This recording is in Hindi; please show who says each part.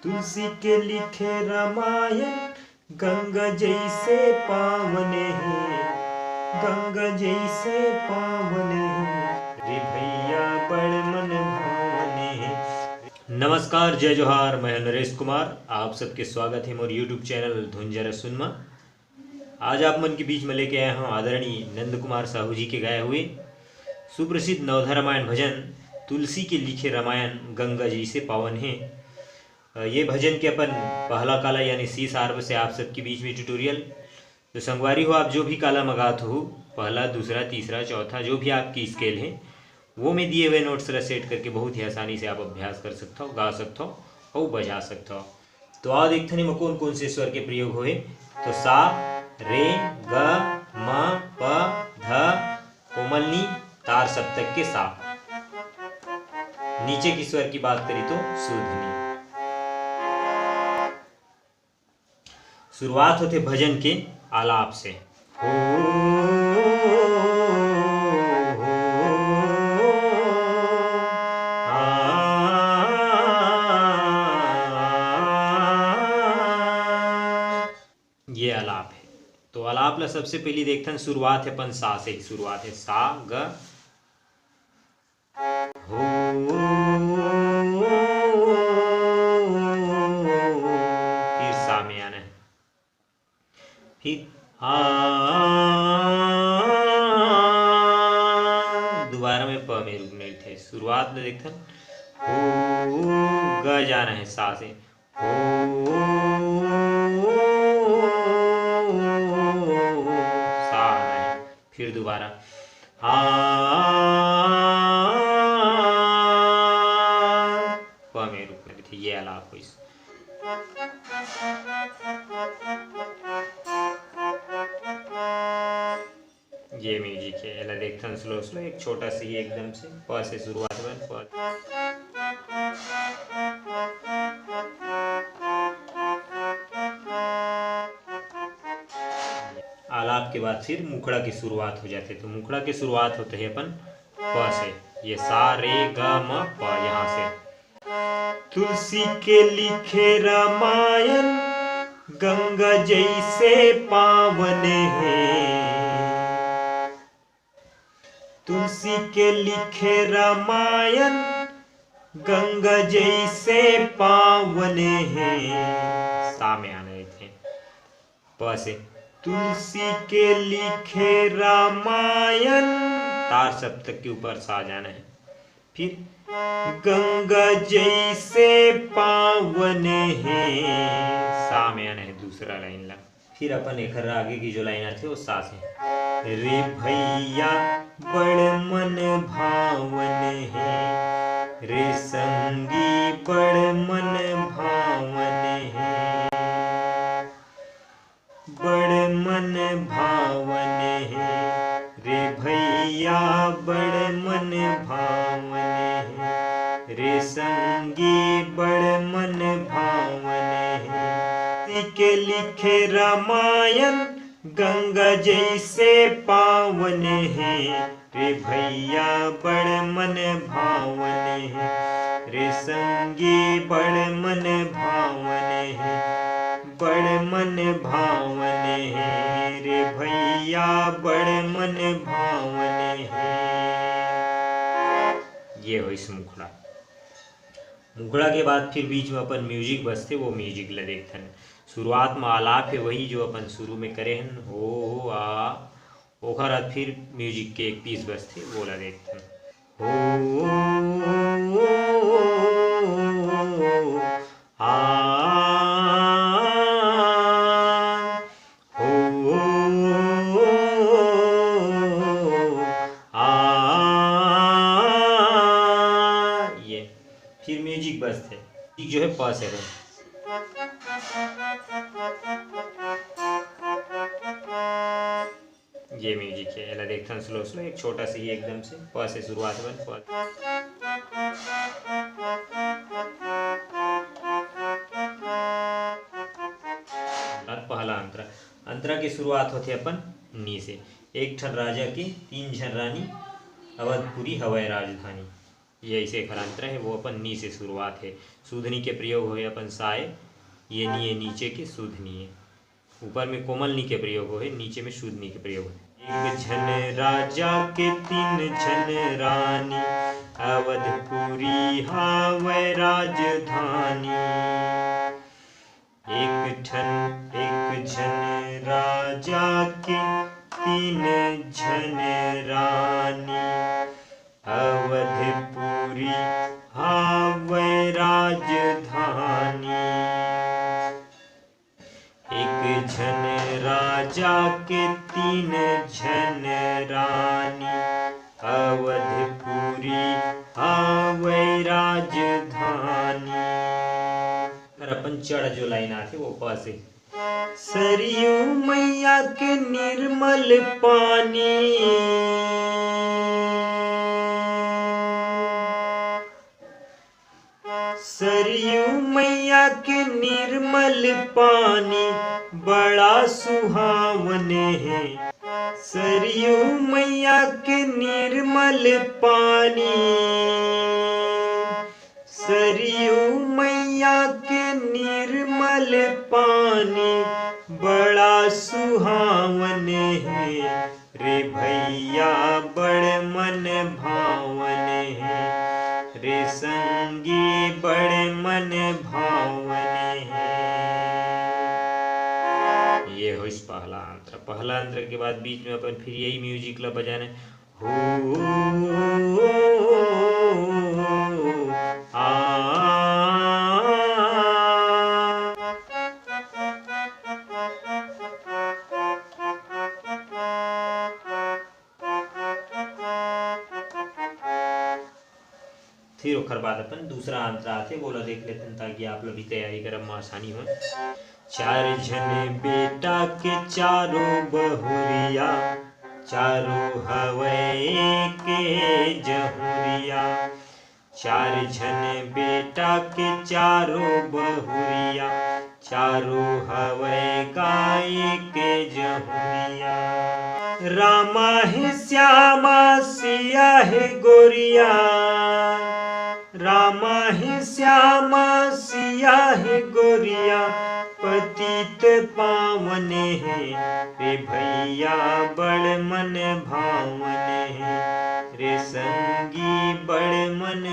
Speaker 1: तुलसी के लिखे रामायण गंगा जैसे पावन है, गंगा जैसे पावन है रे भैया बड़ मन भावन है। नमस्कार, जय जोहार। मैं नरेश कुमार, आप सबके स्वागत है मोर यूट्यूब चैनल धुन जरा सुनमा। आज आप मन के बीच में लेके आया हूँ आदरणीय नंद कुमार साहू जी के गाए हुए सुप्रसिद्ध नवधा रामायण भजन तुलसी के लिखे रामायण गंगा जी से पावन है। ये भजन के अपन पहला काला यानी सी सार्व से आप सबके बीच में ट्यूटोरियल। तो संगवारी हो, आप जो भी काला मंगात हो, पहला दूसरा तीसरा चौथा जो भी आपकी स्केल है वो मैं दिए हुए नोट्स से सेट करके बहुत ही आसानी से आप अभ्यास कर सकते हो, गा सकते हो और बजा सकते हो। तो आओ देखते हैं कौन कौन से स्वर के प्रयोग हुए। तो सा रे ग म प ध कोमलनी तार सप्तक के सा। नीचे की स्वर की बात करी तो सुधनी। शुरुआत होते भजन के आलाप से। हो ये आलाप है। तो आलाप ला सबसे पहले देखते हैं शुरुआत है अपन सा से। शुरुआत है सा ग हो फिर सा में आना है, फिर दोबारा में प में रुकने थे। शुरुआत में देखते हैं हो ग जाना है सा से, हो सा आना है, फिर दोबारा प में रुकने थे। ये आलाप हो। इस ये म्यूजिक है। एला देखते हैं स्लो स्लो, एक छोटा सी ही एकदम से प से शुरुआत में प। आलाप के बाद फिर मुखड़ा की शुरुआत हो जाती है। तो मुखड़ा की शुरुआत होते है अपन प से। ये सा रे ग म प, यहाँ से तुलसी के लिखे रामायण गंगा जैसे पावन है, तुलसी के लिखे रामायण गंगा जैसे पावन है। सा में आने थे प से। तुलसी के लिखे रामायण तार सप्तक के ऊपर सा जाना है, फिर गंगा जैसे पावन है सा में आना है दूसरा लाइन ला। फिर अपन एक आगे की जो लाइन आती है वो सा से। रे भैया बड़ मन भावन है, रे संगी बड़ मन भावन है, बड़ मन भावन है रे भैया बड़ मन भावन है, रे संगी बड़ मन भावन है। के लिखे रामायण गंगा जैसे पावन है, रे भैया बड़ मन भावन है, रे संगी बड़ मन भावन है, बड़ मन भावन है रे भैया बड़ मन भावन है। ये हो इस मुखड़ा। मुखड़ा के बाद फिर बीच में अपन म्यूजिक बजते, वो म्यूजिक ला देखते हैं। शुरुआत में आलाप है वही जो अपन शुरू में करे हैं, हो आ, ओकर बाद फिर म्यूजिक के एक पीस बजते, वो ला देखते हैं। हो ये फिर म्यूजिक बजते जो है प से। ये म्यूजिक है। एला देखते हैं स्लो स्लो, एक छोटा सी ही एकदम से प से शुरुआत में प। पहला अंतरा। अंतरा की शुरुआत होती है अपन नी से। एक ठन राजा की तीन झन रानी, अवधपुरी हवाई राजधानी। ये ऐसे खरांतर है, वो अपन नी से शुरुआत है। सूधनी के प्रयोग हो अपन साय, ये नी है नीचे के सूधनी है, ऊपर में कोमल नी के प्रयोग हो है, नीचे में शुद्धनी के प्रयोग है। एक झन राजा के तीन झन रानी, अवधपुरी हावै राजधानी। एक झन राजा के तीन झन रानी, अवधपुरी हावै राजधानी। एक झन राजा के तीन झन रानी, अवधपुरी हावै राजधानी। अपन चढ़ जो लाइन आती वो प से। सरयू मैया के निर्मल पानी, सरयू मैया के निर्मल पानी, बड़ा सुहावन है। सरयू मैया के निर्मल पानी, सरयू मैया के निर्मल पानी, बड़ा सुहावन है। रे भैया बड़ मन भावन है, रे संगी बड़ मन भावन है। ये हो इस पहला अंतर। पहला अंतर के बाद बीच में अपन फिर यही म्यूजिक ला बजाने, हो फिर ओखर बाद अपन दूसरा अंतर आते बोला देख लेते हैं, ताकि आप लोग भी तैयारी करब में आसानी हो। चार झन बेटा के चारों बहुरिया, चारों हवै के जहुरिया। चार झन बेटा के चारों बहुरिया, चारों हवै गाय के जहुरिया। रामा है श्यामा सिया है गोरिया, रामा है श्यामा सिया है गोरिया। पतित पावन है, रे भैया बड़ मन भावन है, रे संगी बड़ मन